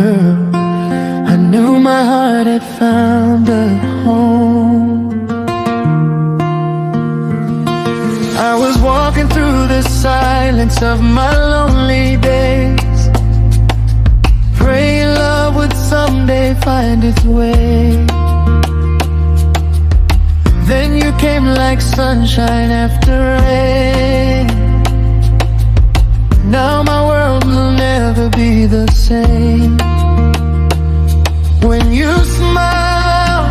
girl, I knew my heart had found a home. I was walking through the silence of my lonely days, praying love would someday find its way. Then you came like sunshine after rain. Now my world will never be the same. When you smile,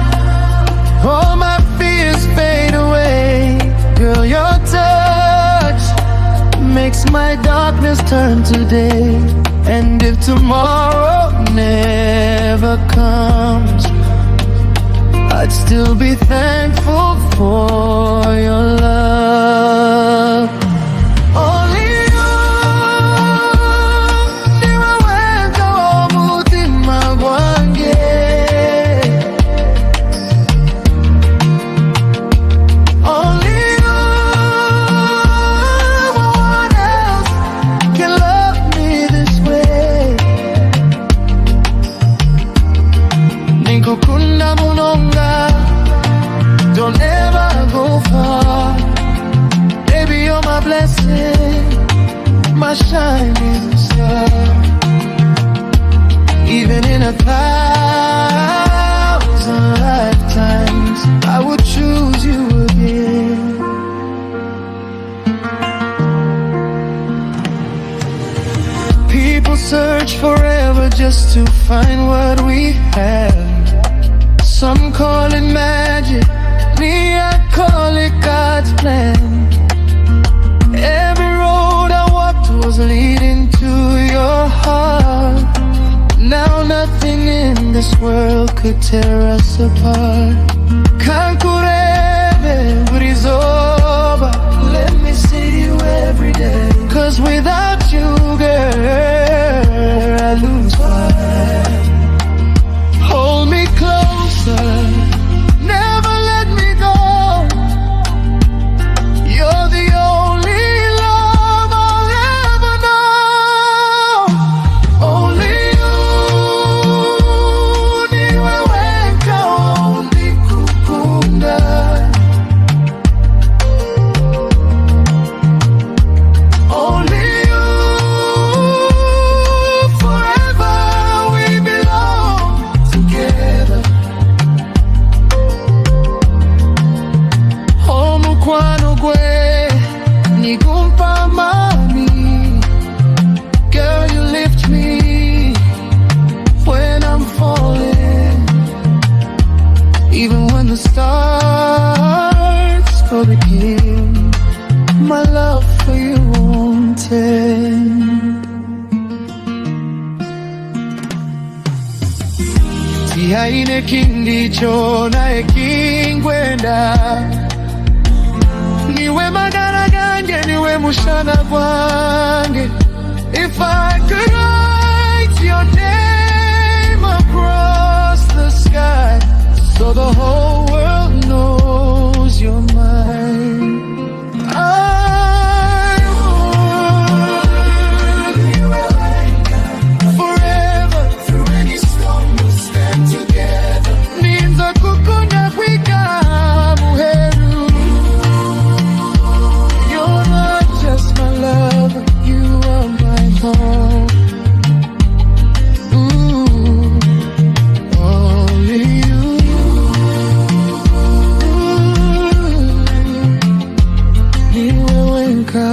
all my fears fade away. Girl, your touch makes my darkness turn to day. And if tomorrow never comes, I'd still be thankful for your love. Only you, Niwe Wenka omutima gwange. Only you, no one else can love me this way. Ninkukunda munonga, don't ever go far. Baby, you're my blessing, my shining star. Even in 1,000 lifetimes, I would choose you again. People search forever just to find what we have. Some call it magic, me I call it God's plan. Every road I walked was leading to your heart. Now nothing in this world could tear us apart. Kankurebe brizoba, let me see you every day. 'Cause without you, girl, I lose fire. Hold me closer, never let me go. You're the only love I'll ever know. Only you, Niwe Wenka ondikukunda. Only you, forever we belong together. Omukwano gwe nigumpa mami. Girl, you lift me when I'm falling. Even when the stars go begin, my love for you won't end. Tihaine kindi chona ekingwenda. Niwe magara gange, niwe mushana gwange. If I could write your name across the sky, so the whole world knows you're mine, I would. Niwe Wenka, forever, through any storm we'll stand together. Ninza kukunda kwika muheru. You're not just my love, you are my home. Ooh, only you. Ooh, Niwe Wenka.